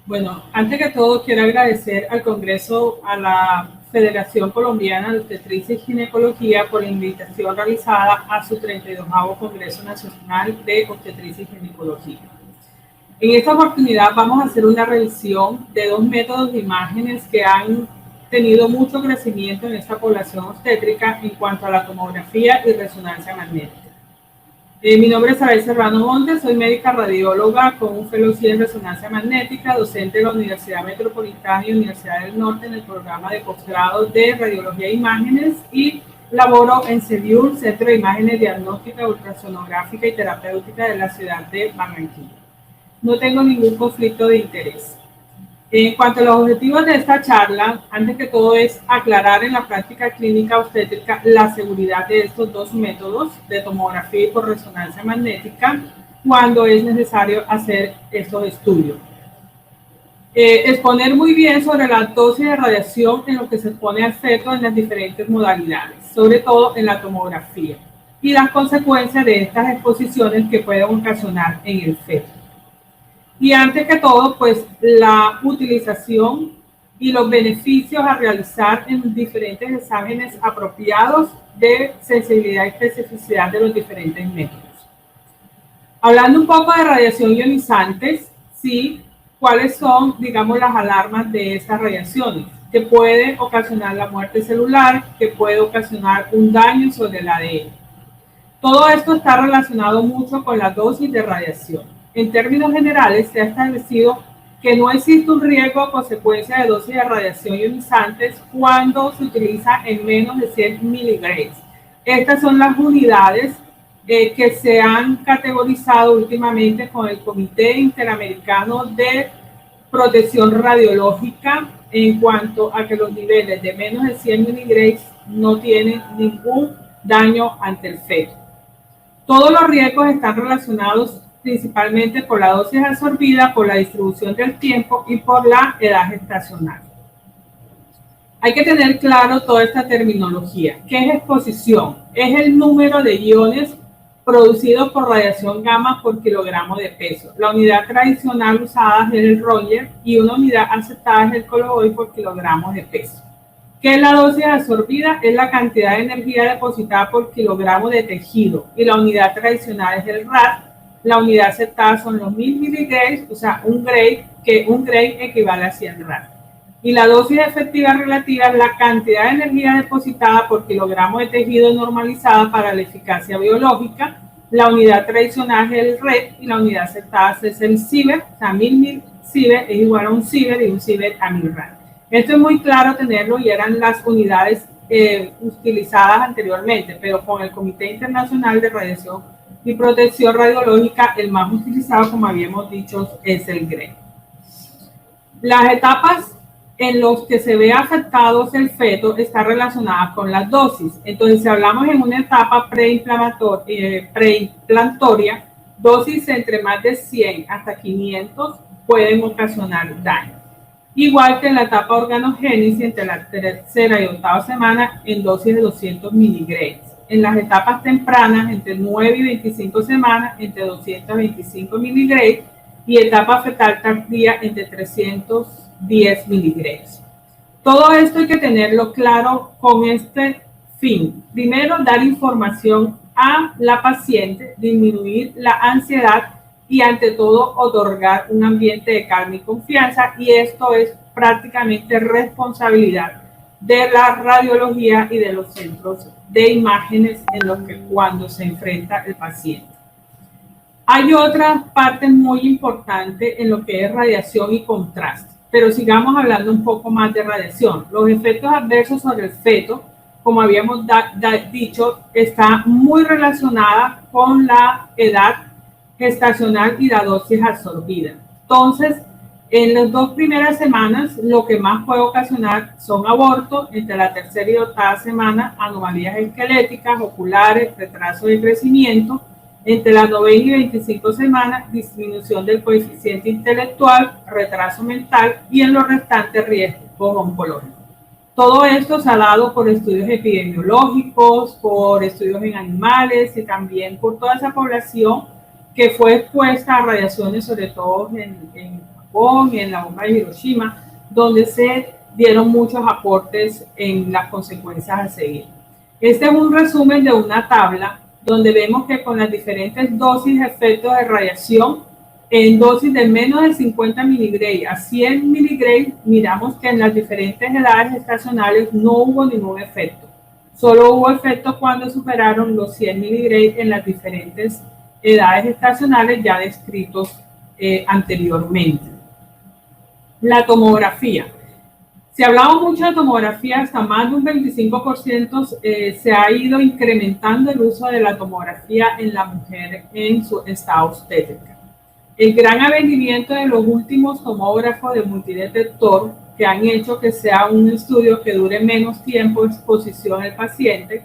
Bueno, antes que todo quiero agradecer al Congreso, a la Federación Colombiana de Obstetricia y Ginecología por la invitación realizada a su 32º Congreso Nacional de Obstetricia y Ginecología. En esta oportunidad vamos a hacer una revisión de dos métodos de imágenes que han tenido mucho crecimiento en esta población obstétrica en cuanto a la tomografía y resonancia magnética. Mi nombre es Isabel Serrano Montes, soy médica radióloga con un fellowship en resonancia magnética, docente de la Universidad Metropolitana y Universidad del Norte en el programa de posgrado de radiología e imágenes y laboro en CEDIUR, Centro de Imágenes Diagnóstica, Ultrasonográfica y Terapéutica de la ciudad de Barranquilla. No tengo ningún conflicto de interés. En cuanto a los objetivos de esta charla, antes que todo es aclarar en la práctica clínica obstétrica la seguridad de estos dos métodos de tomografía y por resonancia magnética cuando es necesario hacer estos estudios. Exponer muy bien sobre la dosis de radiación en lo que se expone al feto en las diferentes modalidades, sobre todo en la tomografía, y las consecuencias de estas exposiciones que pueden ocasionar en el feto. Y antes que todo, pues la utilización y los beneficios a realizar en diferentes exámenes apropiados de sensibilidad y especificidad de los diferentes métodos. Hablando un poco de radiación ionizantes, sí, ¿cuáles son, digamos, las alarmas de estas radiaciones? Que puede ocasionar la muerte celular, que puede ocasionar un daño sobre el ADN. Todo esto está relacionado mucho con la dosis de radiación. En términos generales, se ha establecido que no existe un riesgo a consecuencia de dosis de radiación ionizantes cuando se utiliza en menos de 100 miligrados. Estas son las unidades que se han categorizado últimamente con el Comité Interamericano de Protección Radiológica en cuanto a que los niveles de menos de 100 miligrados no tienen ningún daño ante el feto. Todos los riesgos están relacionados principalmente por la dosis absorbida, por la distribución del tiempo y por la edad gestacional. Hay que tener claro toda esta terminología. ¿Qué es exposición? Es el número de iones producidos por radiación gamma por kilogramo de peso. La unidad tradicional usada es el Roentgen y una unidad aceptada es el Coloboy por kilogramo de peso. ¿Qué es la dosis absorbida? Es la cantidad de energía depositada por kilogramo de tejido y la unidad tradicional es el rad. La unidad aceptada son los 1000 miligrados, o sea, un gray equivale a 100 rad. Y la dosis efectiva relativa es la cantidad de energía depositada por kilogramo de tejido normalizada para la eficacia biológica. La unidad tradicional es el red y la unidad aceptada es el sievert, o sea, 1000 sievert es igual a un sievert y un sievert a 1000 rad. Esto es muy claro tenerlo y eran las unidades utilizadas anteriormente, pero con el Comité Internacional de Radiación y Protección Radiológica, el más utilizado, como habíamos dicho, es el GRE. Las etapas en las que se ve afectados el feto están relacionadas con las dosis. Entonces, si hablamos en una etapa preimplantoria, dosis entre más de 100 hasta 500 pueden ocasionar daño. Igual que en la etapa organogénesis, entre la tercera y octava semana, en dosis de 200 miligrados. En las etapas tempranas, entre 9 y 25 semanas, entre 225 miligrados. Y etapa fetal tardía, entre 310 miligrados. Todo esto hay que tenerlo claro con este fin. Primero, dar información a la paciente, disminuir la ansiedad y ante todo otorgar un ambiente de calma y confianza, y esto es prácticamente responsabilidad de la radiología y de los centros de imágenes en los que cuando se enfrenta el paciente. Hay otra parte muy importante en lo que es radiación y contraste, pero sigamos hablando un poco más de radiación. Los efectos adversos sobre el feto, como habíamos dicho, está muy relacionada con la edad gestacional y la dosis absorbida. Entonces, en las 2 primeras semanas, lo que más puede ocasionar son abortos, entre la tercera y octava semana, anomalías esqueléticas, oculares, retraso de crecimiento, entre las 9 y 25 semanas, disminución del coeficiente intelectual, retraso mental y en los restantes riesgos oncológicos. Todo esto se ha dado por estudios epidemiológicos, por estudios en animales y también por toda esa población que fue expuesta a radiaciones, sobre todo en Japón, en la bomba de Hiroshima, donde se dieron muchos aportes en las consecuencias a seguir. Este es un resumen de una tabla donde vemos que con las diferentes dosis de efectos de radiación, en dosis de menos de 50 miligray a 100 miligray, miramos que en las diferentes edades estacionales no hubo ningún efecto. Solo hubo efecto cuando superaron los 100 miligray en las diferentes edades estacionales ya descritos anteriormente. La tomografía. Se hablaba mucho de tomografía, hasta más de un 25% se ha ido incrementando el uso de la tomografía en la mujer en su estado obstétrica. El gran avenimiento de los últimos tomógrafos de multidetector que han hecho que sea un estudio que dure menos tiempo de exposición al paciente,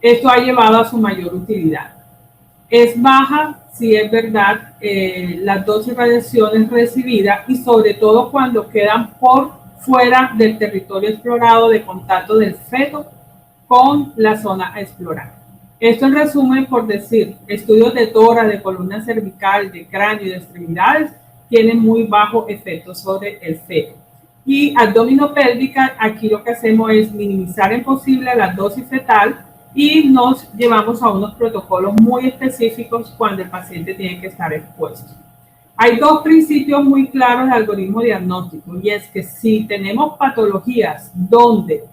esto ha llevado a su mayor utilidad. Es baja, si es verdad, las dosis de radiaciones recibidas y sobre todo cuando quedan por fuera del territorio explorado de contacto del feto con la zona a explorar. Esto en resumen, por decir, estudios de tórax, de columna cervical, de cráneo y de extremidades tienen muy bajo efecto sobre el feto. Y abdominopélvica, aquí lo que hacemos es minimizar en posible la dosis fetal y nos llevamos a unos protocolos muy específicos cuando el paciente tiene que estar expuesto. Hay dos principios muy claros de algoritmo diagnóstico y es que si tenemos patologías donde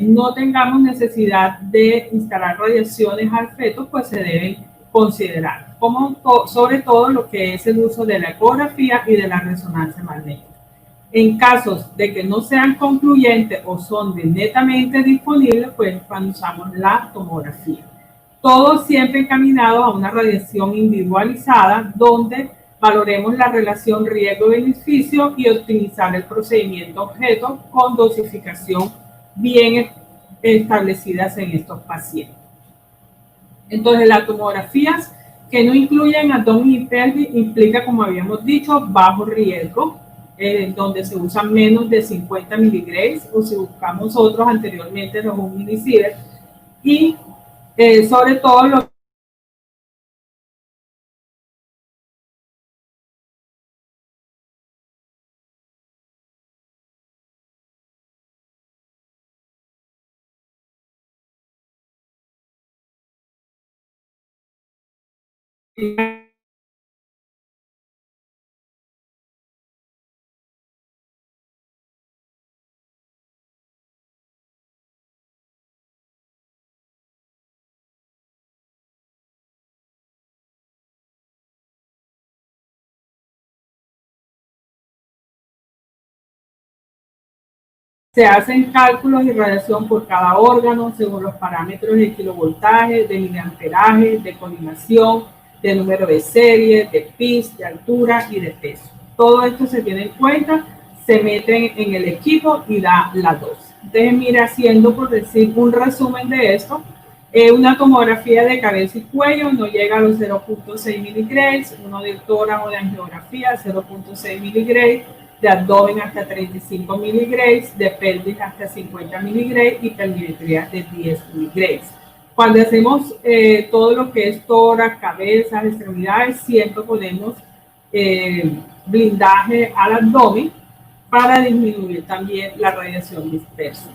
no tengamos necesidad de instalar radiaciones al feto, pues se deben considerar, como sobre todo lo que es el uso de la ecografía y de la resonancia magnética. En casos de que no sean concluyentes o son netamente disponibles, pues cuando usamos la tomografía. Todo siempre encaminado a una radiación individualizada donde valoremos la relación riesgo-beneficio y optimizar el procedimiento objeto con dosificación bien establecidas en estos pacientes. Entonces, las tomografías que no incluyen abdomen y pelvis implica, como habíamos dicho, bajo riesgo, donde se usan menos de 50 miligrays, o si buscamos otros anteriormente, los 1 milisievert, y sobre todo los se hacen cálculos de radiación por cada órgano según los parámetros de kilovoltaje, de miliamperaje, de colimación, de número de serie, de PIS, de altura y de peso. Todo esto se tiene en cuenta, se meten en el equipo y da la dosis. Entonces, mira, haciendo por decir un resumen de esto, una tomografía de cabeza y cuello no llega a los 0.6 miligrays, uno de tórax o de angiografía 0.6 miligrays, de abdomen hasta 35 miligrays, de pelvis hasta 50 miligrays y pelvimetría de 10 miligrays. Cuando hacemos todo lo que es tórax, cabezas, extremidades, siempre ponemos blindaje al abdomen para disminuir también la radiación dispersa.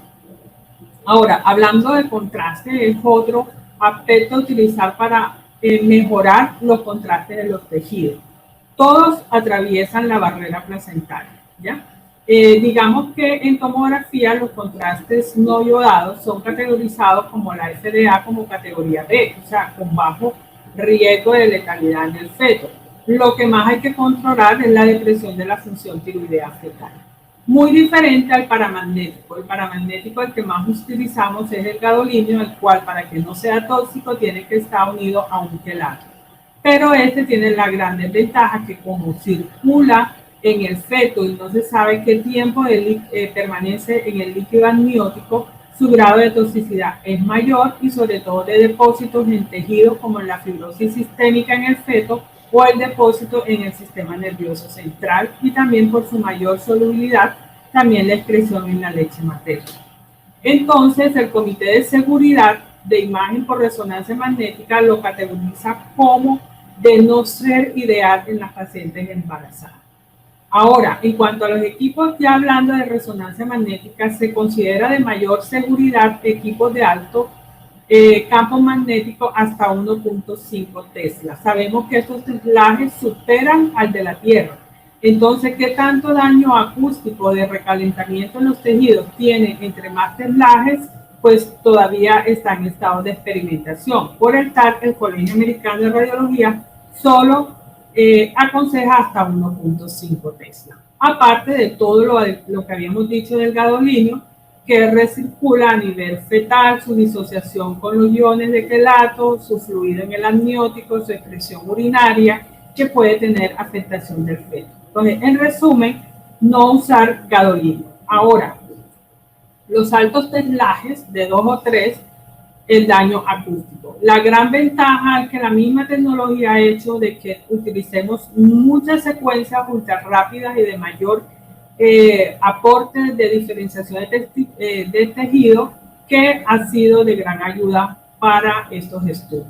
Ahora, hablando de contraste, es otro aspecto a utilizar para mejorar los contrastes de los tejidos. Todos atraviesan la barrera placentaria, ¿ya? Digamos que en tomografía los contrastes no iodados son categorizados como la FDA como categoría B, o sea, con bajo riesgo de letalidad en el feto. Lo que más hay que controlar es la depresión de la función tiroidea fetal. Muy diferente al paramagnético. El paramagnético, el que más utilizamos, es el gadolínio, el cual para que no sea tóxico tiene que estar unido a un quelato. Pero este tiene la gran desventaja que como circula en el feto y no se sabe qué tiempo permanece en el líquido amniótico, su grado de toxicidad es mayor y sobre todo de depósitos en tejidos como la fibrosis sistémica en el feto o el depósito en el sistema nervioso central y también por su mayor solubilidad, también la excreción en la leche materna. Entonces, el Comité de Seguridad de Imagen por Resonancia Magnética lo categoriza como de no ser ideal en las pacientes embarazadas. Ahora, en cuanto a los equipos, ya hablando de resonancia magnética, se considera de mayor seguridad equipos de alto campo magnético hasta 1.5 Tesla. Sabemos que estos teslajes superan al de la Tierra. Entonces, ¿qué tanto daño acústico de recalentamiento en los tejidos tiene entre más teslajes? Pues todavía está en estado de experimentación. Por el TAR, el Colegio Americano de Radiología solo aconseja hasta 1.5 Tesla. Aparte de todo lo que habíamos dicho del gadolinio, que recircula a nivel fetal, su disociación con los iones de quelato, su fluido en el amniótico, su excreción urinaria, que puede tener afectación del feto. Entonces, en resumen, no usar gadolinio. Ahora, los altos teslajes de 2 o 3, el daño acústico. La gran ventaja es que la misma tecnología ha hecho de que utilicemos muchas secuencias ultra rápidas y de mayor aporte de diferenciación de tejido, que ha sido de gran ayuda para estos estudios.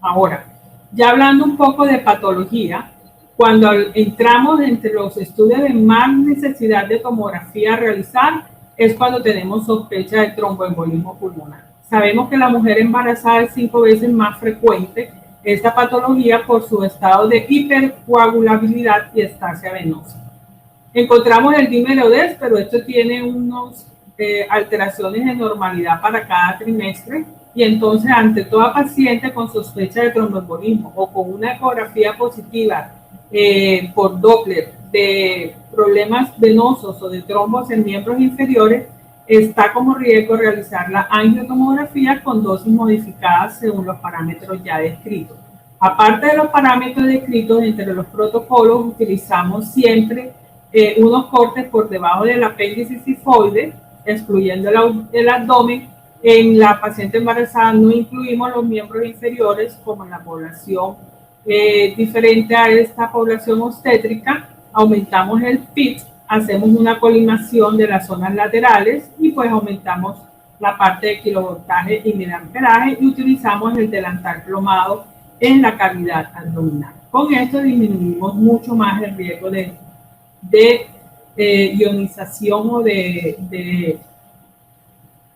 Ahora, ya hablando un poco de patología, cuando entramos entre los estudios de más necesidad de tomografía a realizar, es cuando tenemos sospecha de tromboembolismo pulmonar. Sabemos que la mujer embarazada es 5 veces más frecuente esta patología por su estado de hipercoagulabilidad y estasia venosa. Encontramos el dímero D, pero esto tiene unas alteraciones de normalidad para cada trimestre, y entonces ante toda paciente con sospecha de tromboembolismo o con una ecografía positiva por Doppler de problemas venosos o de trombos en miembros inferiores, está como riesgo realizar la angiotomografía con dosis modificadas según los parámetros ya descritos. Aparte de los parámetros descritos, entre los protocolos utilizamos siempre unos cortes por debajo del apéndice cifoide, excluyendo el abdomen. En la paciente embarazada no incluimos los miembros inferiores, como en la población diferente a esta población obstétrica. Aumentamos el PIT, hacemos una colimación de las zonas laterales y pues aumentamos la parte de kilovoltaje y miliamperaje y utilizamos el delantal plomado en la cavidad abdominal. Con esto disminuimos mucho más el riesgo de ionización o de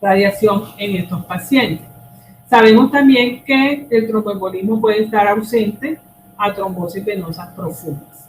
radiación en estos pacientes. Sabemos también que el tromboembolismo puede estar ausente a trombosis venosas profundas.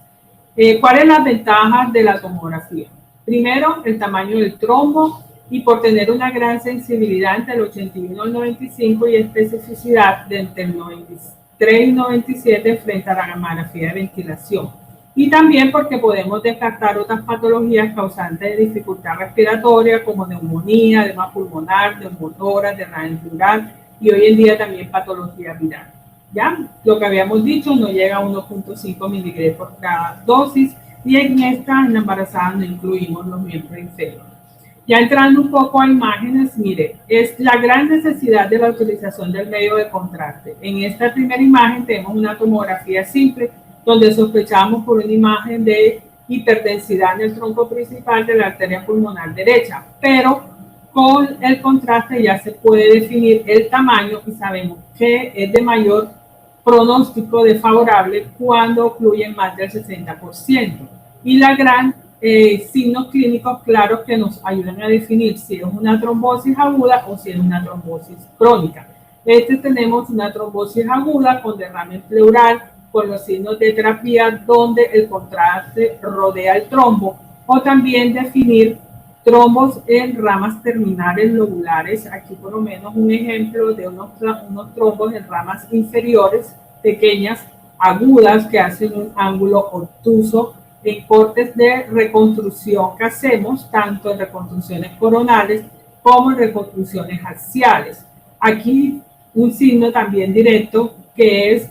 ¿Cuáles son las ventajas de la tomografía? Primero, el tamaño del trombo, y por tener una gran sensibilidad entre el 81 y el 95 y especificidad de entre el 93 y 97 frente a la gamografía de ventilación. Y también porque podemos descartar otras patologías causantes de dificultad respiratoria como neumonía, edema pulmonar, neumotórax, derrame pleural y hoy en día también patología viral. ¿Ya? Lo que habíamos dicho, no llega a 1.5 miligramos por cada dosis, y en esta, en la embarazada, no incluimos los miembros inferiores. Ya entrando un poco a imágenes, mire, es la gran necesidad de la utilización del medio de contraste. En esta primera imagen tenemos una tomografía simple, donde sospechamos por una imagen de hiperdensidad en el tronco principal de la arteria pulmonar derecha, pero con el contraste ya se puede definir el tamaño y sabemos que es de mayor pronóstico desfavorable cuando ocluyen más del 60%. Y la gran signos clínicos claros que nos ayudan a definir si es una trombosis aguda o si es una trombosis crónica. Tenemos una trombosis aguda con derrame pleural, con los signos de terapia donde el contraste rodea el trombo, o también definir trombos en ramas terminales lobulares. Aquí por lo menos un ejemplo de unos trombos en ramas inferiores pequeñas, agudas, que hacen un ángulo obtuso en cortes de reconstrucción que hacemos, tanto en reconstrucciones coronales como en reconstrucciones axiales. Aquí un signo también directo que es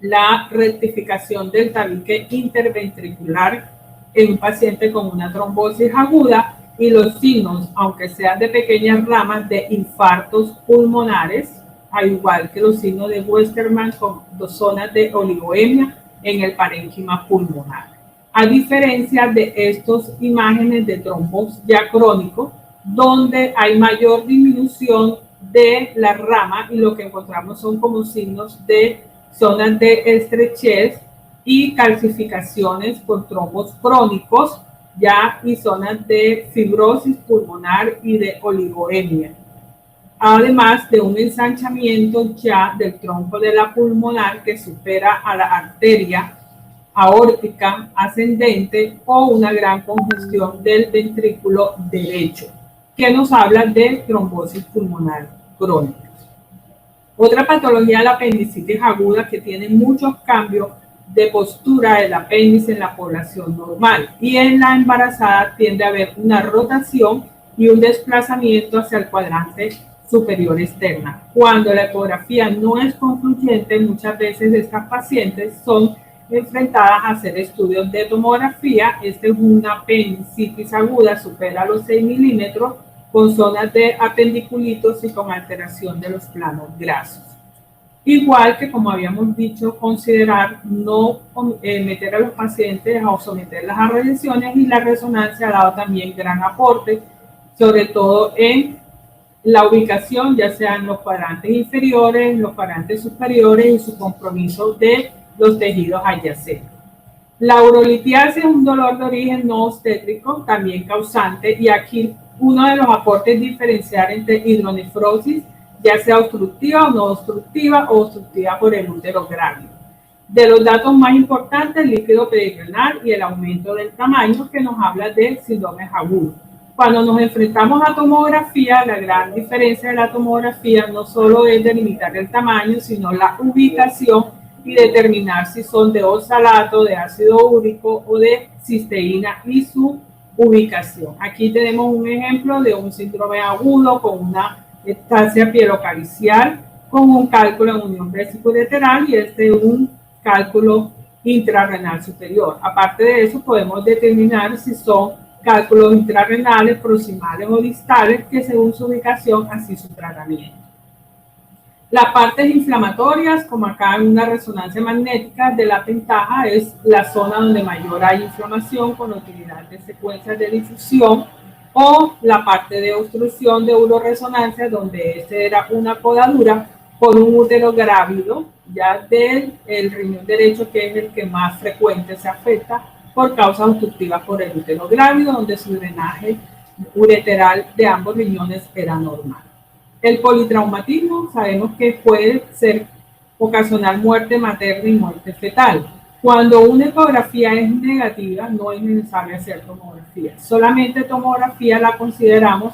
la rectificación del tabique interventricular en un paciente con una trombosis aguda, y los signos, aunque sean de pequeñas ramas, de infartos pulmonares, al igual que los signos de Westermann con dos zonas de oligoemia en el parénquima pulmonar. A diferencia de estas imágenes de trombos ya crónicos, donde hay mayor disminución de la rama y lo que encontramos son como signos de zonas de estrechez y calcificaciones por trombos crónicos ya y zonas de fibrosis pulmonar y de oligoemia, además de un ensanchamiento ya del tronco de la pulmonar que supera a la arteria aórtica ascendente o una gran congestión del ventrículo derecho, que nos habla de trombosis pulmonar crónica. Otra patología es la apendicitis aguda, que tiene muchos cambios de postura del apéndice en la población normal, y en la embarazada tiende a haber una rotación y un desplazamiento hacia el cuadrante superior externa. Cuando la ecografía no es concluyente, muchas veces estas pacientes son enfrentadas a hacer estudios de tomografía. Este es una apendicitis aguda, supera los 6 milímetros, con zonas de apendiculitos y con alteración de los planos grasos. Igual que, como habíamos dicho, considerar no meter a los pacientes o someterlas a radiaciones, y la resonancia ha dado también gran aporte, sobre todo en la ubicación, ya sea en los cuadrantes inferiores, en los cuadrantes superiores, y su compromiso de los tejidos adyacentes. La urolitiasis es un dolor de origen no obstétrico, también causante, y aquí uno de los aportes es diferenciar entre hidronefrosis, ya sea obstructiva o no obstructiva, o obstructiva por el útero grávido. De los datos más importantes, el líquido perirenal y el aumento del tamaño, que nos habla de síndrome agudo. Cuando nos enfrentamos a tomografía, la gran diferencia de la tomografía no solo es delimitar el tamaño, sino la ubicación y determinar si son de oxalato, de ácido úrico o de cisteína y su ubicación. Aquí tenemos un ejemplo de un síndrome agudo con una ectasia pielocalicial, con un cálculo en unión vesicoureteral, y este es un cálculo intrarrenal superior. Aparte de eso, podemos determinar si son cálculos intrarrenales, proximales o distales, que según su ubicación, así su tratamiento. Las partes inflamatorias, como acá en una resonancia magnética de la pentaja, es la zona donde mayor hay inflamación con utilidad de secuencias de difusión, o la parte de obstrucción de uroresonancia, donde este era una podadura por un útero grávido, ya del riñón derecho, que es el que más frecuente se afecta por causas obstructivas por el útero grávido, donde su drenaje ureteral de ambos riñones era normal. El politraumatismo sabemos que puede ocasionar muerte materna y muerte fetal. Cuando una ecografía es negativa, no es necesario hacer tomografía. Solamente tomografía la consideramos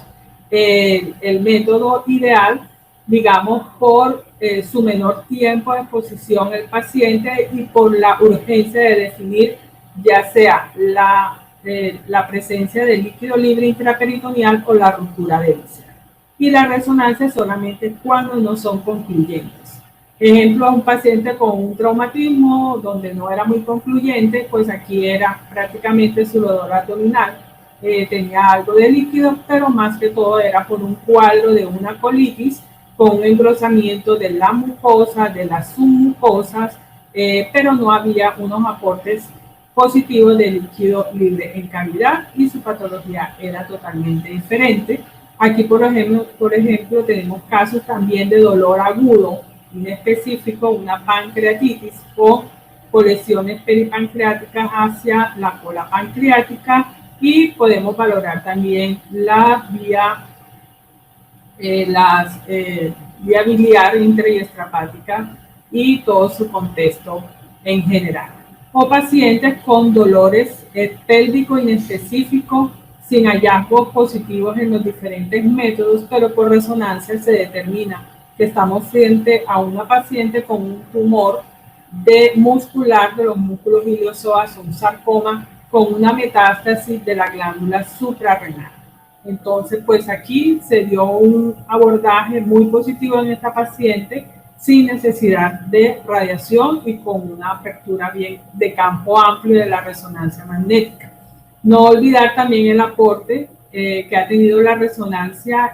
el método ideal, digamos, por su menor tiempo de exposición al paciente y por la urgencia de definir ya sea la presencia de líquido libre intraperitoneal o la ruptura de víscera. Y la resonancia solamente cuando no son concluyentes. Ejemplo, un paciente con un traumatismo donde no era muy concluyente, pues aquí era prácticamente su dolor abdominal, tenía algo de líquido, pero más que todo era por un cuadro de una colitis con un engrosamiento de la mucosa, de las submucosas, pero no había unos aportes positivos de líquido libre en cavidad, y su patología era totalmente diferente. Aquí, por ejemplo, tenemos casos también de dolor agudo inespecífico, una pancreatitis o lesiones peripancreáticas hacia la cola pancreática, y podemos valorar también la vía biliar intra y extrahepática y todo su contexto en general. O pacientes con dolores pélvicos inespecíficos sin hallazgos positivos en los diferentes métodos, pero por resonancia se determina que estamos frente a una paciente con un tumor muscular de los músculos iliozoas, un sarcoma con una metástasis de la glándula suprarrenal. Entonces, pues aquí se dio un abordaje muy positivo en esta paciente, sin necesidad de radiación y con una apertura bien de campo amplio de la resonancia magnética. No olvidar también el aporte que ha tenido la resonancia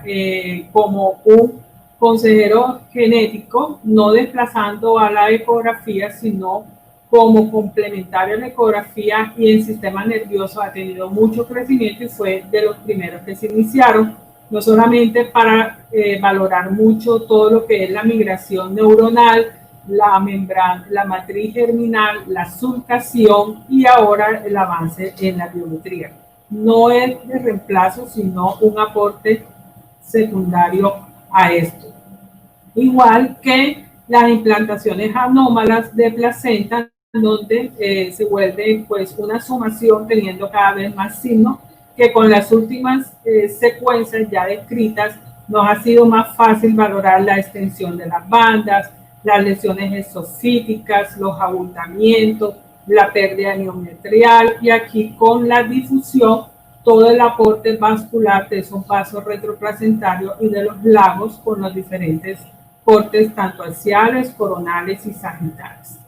como un consejero genético, no desplazando a la ecografía, sino como complementario a la ecografía, y el sistema nervioso ha tenido mucho crecimiento y fue de los primeros que se iniciaron, no solamente para valorar mucho todo lo que es la migración neuronal la membrana, la matriz germinal, la sulcación y ahora el avance en la biometría. No es de reemplazo, sino un aporte secundario a esto. Igual que las implantaciones anómalas de placenta, donde se vuelve pues una sumación teniendo cada vez más signos, que con las últimas secuencias ya descritas nos ha sido más fácil valorar la extensión de las bandas, las lesiones exofíticas, los abultamientos, la pérdida miometrial y aquí con la difusión todo el aporte vascular de esos vasos retroplacentarios y de los lagos con los diferentes cortes tanto axiales, coronales y sagittales.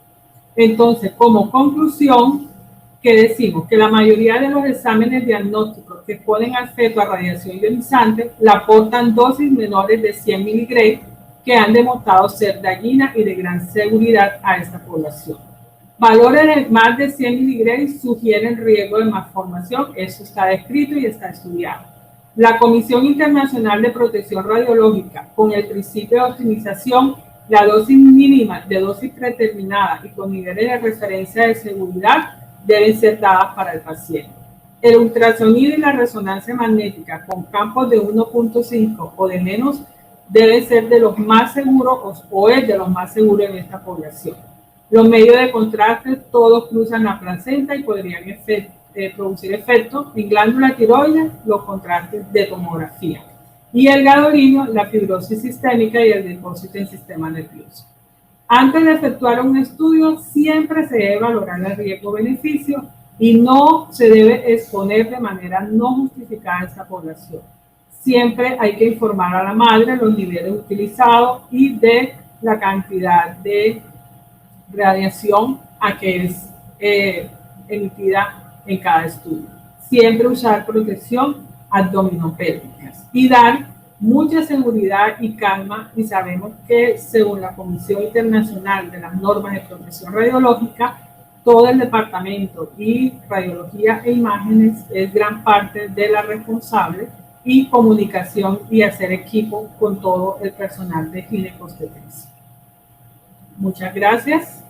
Entonces, como conclusión, ¿qué decimos? Que la mayoría de los exámenes diagnósticos que ponen al feto a radiación ionizante la aportan dosis menores de 100 miligramos que han demostrado ser dañinas y de gran seguridad a esta población. Valores de más de 100 miligramos sugieren riesgo de malformación, eso está descrito y está estudiado. La Comisión Internacional de Protección Radiológica, con el principio de optimización, la dosis mínima de dosis predeterminada y con niveles de referencia de seguridad deben ser dadas para el paciente. El ultrasonido y la resonancia magnética con campos de 1.5 o de menos deben ser de los más seguros o es de los más seguros en esta población. Los medios de contraste todos cruzan la placenta y podrían producir efectos en glándula tiroides, los contrastes de tomografía. Y el gadolino, la fibrosis sistémica y el depósito en sistema nervioso. Antes de efectuar un estudio, siempre se debe valorar el riesgo-beneficio y no se debe exponer de manera no justificada a esta población. Siempre hay que informar a la madre los niveles utilizados y de la cantidad de radiación a que es emitida en cada estudio. Siempre usar protección abdominopélvica y dar mucha seguridad y calma, y sabemos que según la Comisión Internacional de las Normas de Protección Radiológica, todo el departamento y radiología e imágenes es gran parte de la responsable y comunicación y hacer equipo con todo el personal de ginecobstetricia. Muchas gracias.